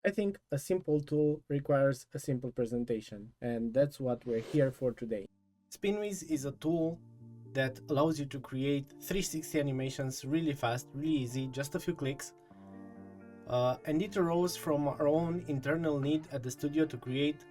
I think a simple tool requires a simple presentation, and that's what we're here for today. SpinWiz is a tool that allows you to create 360 animations really fast, really easy, just a few clicks. And it arose from our own internal need at the studio to create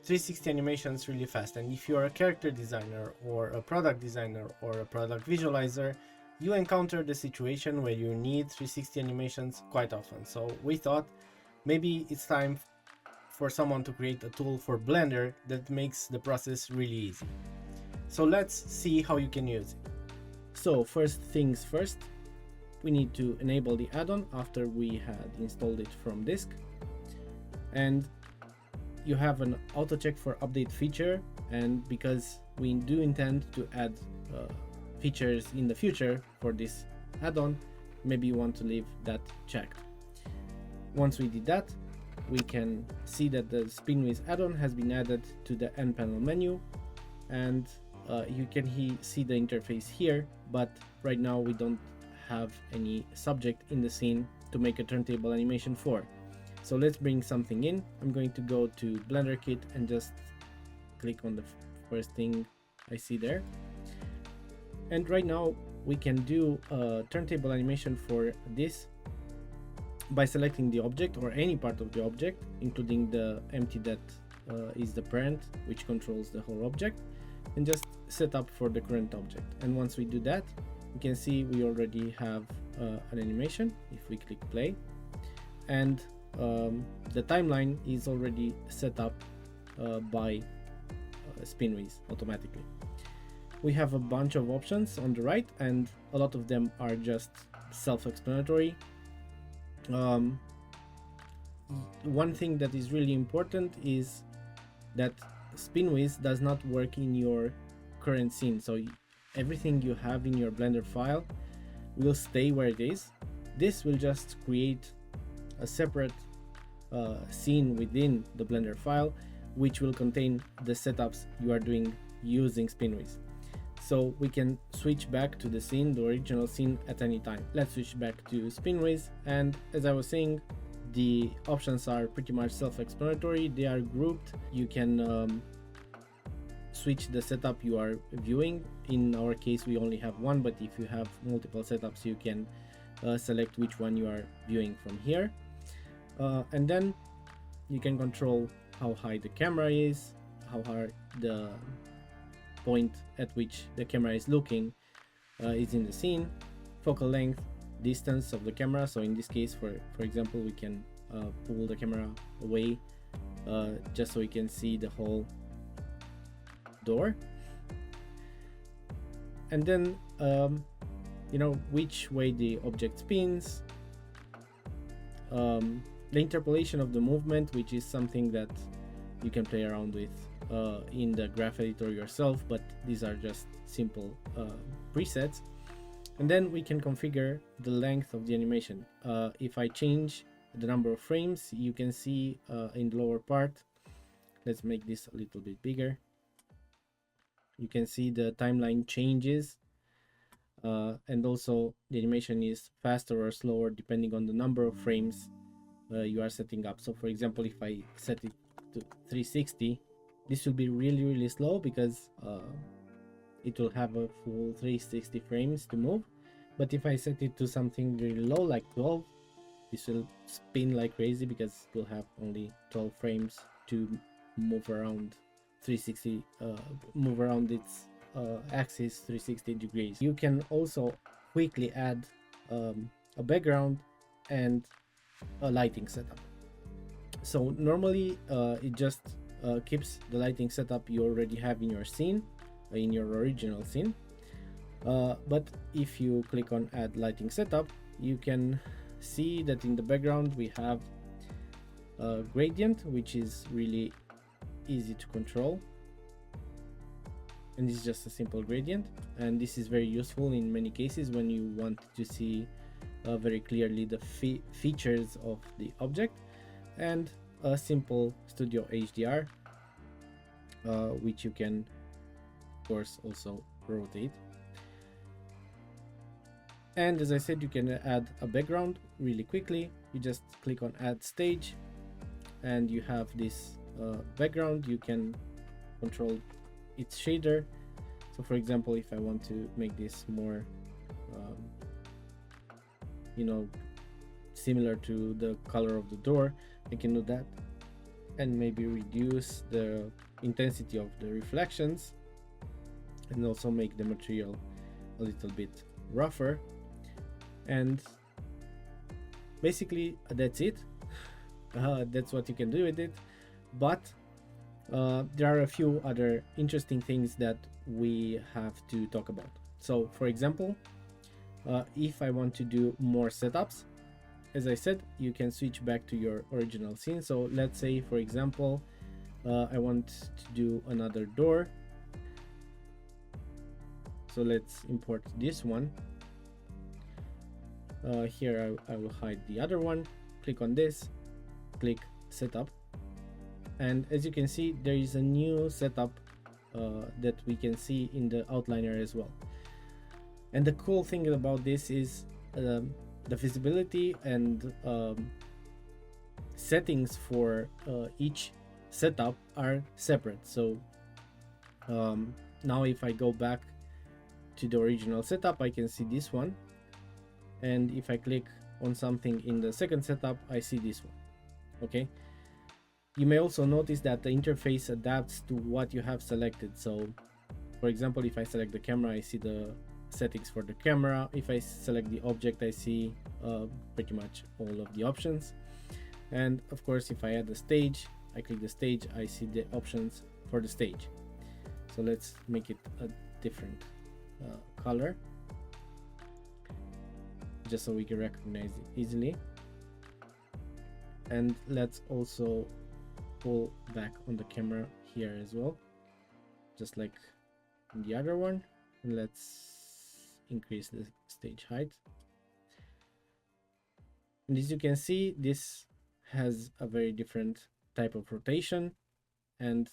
360 animations really fast. And if you're a character designer or a product designer or a product visualizer, you encounter the situation where you need 360 animations quite often. So we thought maybe it's time for someone to create a tool for Blender that makes the process really easy. So let's see how you can use it. So first things first, we need to enable the add-on after we had installed it from disk. And you have an auto check for update feature, and because we do intend to add features in the future for this add-on, maybe you want to leave that checked. Once we did that, we can see that the SpinWiz add-on has been added to the end panel menu, and you can see the interface here, but right now we don't have any subject in the scene to make a turntable animation for. So let's bring something in. I'm going to go to Blender Kit and just click on the first thing I see there. And right now we can do a turntable animation for this by selecting the object or any part of the object, including the empty that is the parent, which controls the whole object, and just set up for the current object. And once we do that, you can see we already have an animation if we click play, and the timeline is already set up by SpinWiz automatically. We have a bunch of options on the right, and a lot of them are just self-explanatory. One thing that is really important is that SpinWiz does not work in your current scene, so everything you have in your Blender file will stay where it is. This will just create a separate scene within the Blender file, which will contain the setups you are doing using SpinWiz. So we can switch back to the scene, the original scene, at any time. Let's switch back to SpinWiz, and as I was saying, the options are pretty much self-explanatory. They are grouped. You can switch the setup you are viewing. In our case, we only have one, but if you have multiple setups, you can select which one you are viewing from here. And then you can control how high the camera is, how hard the point at which the camera is looking is in the scene, focal length, distance of the camera. So in this case, for example, we can pull the camera away just so we can see the whole door. And then you know, which way the object spins, the interpolation of the movement, which is something that you can play around with in the graph editor yourself, but these are just simple presets. And then we can configure the length of the animation. If I change the number of frames, you can see in the lower part, let's make this a little bit bigger, you can see the timeline changes, and also the animation is faster or slower depending on the number of frames you are setting up. So for example, if I set it to 360, this will be really slow because it will have a full 360 frames to move. But if I set it to something really low, like 12, this will spin like crazy because it will have only 12 frames to move around 360, move around its axis 360 degrees. You can also quickly add a background and a lighting setup. So normally it just keeps the lighting setup you already have in your scene, in your original scene. But if you click on add lighting setup, you can see that in the background we have a gradient, which is really easy to control, and this is just a simple gradient, and this is very useful in many cases when you want to see very clearly the features of the object. And a simple studio HDR, which you can of course also rotate. And as I said, you can add a background really quickly. you just click on add stage, and you have this background. You can control its shader. So for example, if I want to make this more similar to the color of the door, I can do that, and maybe reduce the intensity of the reflections, and also make the material a little bit rougher. And basically that's it. That's what you can do with it. But there are a few other interesting things that we have to talk about. So for example, if I want to do more setups, as I said, you can switch back to your original scene. So let's say, for example, I want to do another door. So let's import this one. Here I will hide the other one. Click on this, click setup, and as you can see, there is a new setup that we can see in the outliner as well. And the cool thing about this is the visibility and settings for each setup are separate. So now if I go back to the original setup, I can see this one, and if I click on something in the second setup, I see this one. Okay, you may also notice that the interface adapts to what you have selected. So for example, if I select the camera, I see the settings for the camera. If I select the object, I see pretty much all of the options. And of course, if I add the stage, I click the stage, I see the options for the stage. So let's make it a different color, just so we can recognize it easily. And let's also pull back on the camera here as well, just like in the other one. And let's increase the stage height. And as you can see, this has a very different type of rotation, and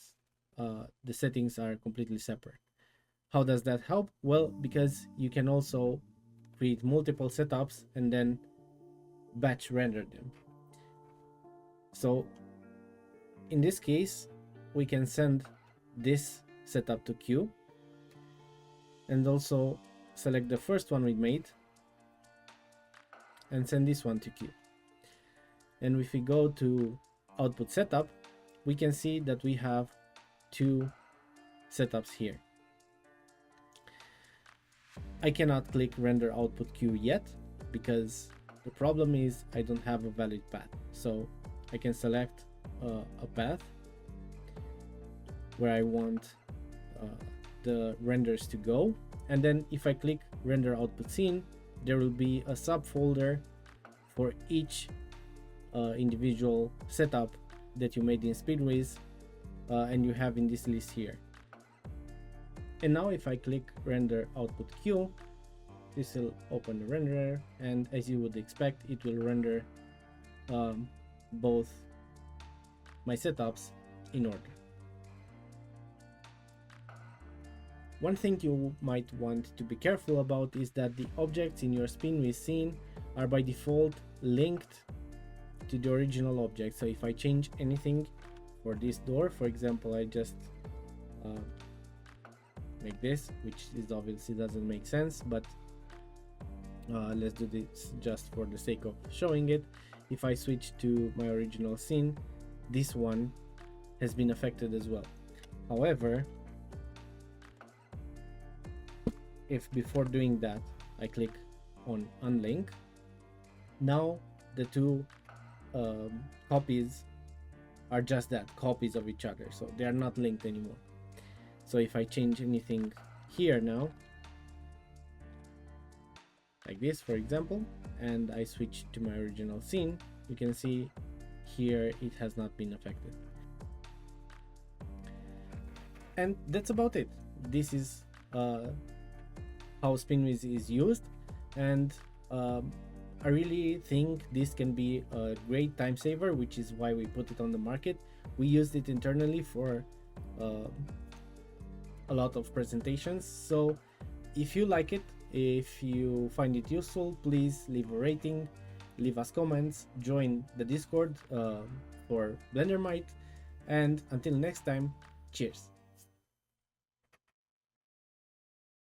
the settings are completely separate. How does that help? Well, because you can also create multiple setups and then batch render them. So in this case, we can send this setup to queue, and also select the first one we made and send this one to queue. And if we go to output setup, we can see that we have two setups here. I cannot click render output queue yet, because the problem is I don't have a valid path. So I can select a path where I want the renders to go, and then if I click render output scene, there will be a subfolder for each individual setup that you made in SpinWiz, and you have in this list here. And now if I click render output queue, this will open the renderer, and as you would expect, it will render both my setups in order. One thing you might want to be careful about is that the objects in your SpinWiz scene are by default linked to the original object. So if I change anything for this door, for example, I just make this, which is obviously doesn't make sense, but let's do this just for the sake of showing it. If I switch to my original scene, this one has been affected as well. However, if before doing that I click on unlink, now the two copies are just that, copies of each other, so they are not linked anymore. So if I change anything here now, like this for example, and I switch to my original scene, you can see here it has not been affected. And that's about it. This is how SpinWiz is used, and I really think this can be a great time saver, which is why we put it on the market. We used it internally for a lot of presentations. So if you like it, if you find it useful, please leave a rating leave us comments, join the Discord for BlenderMite, and until next time, cheers!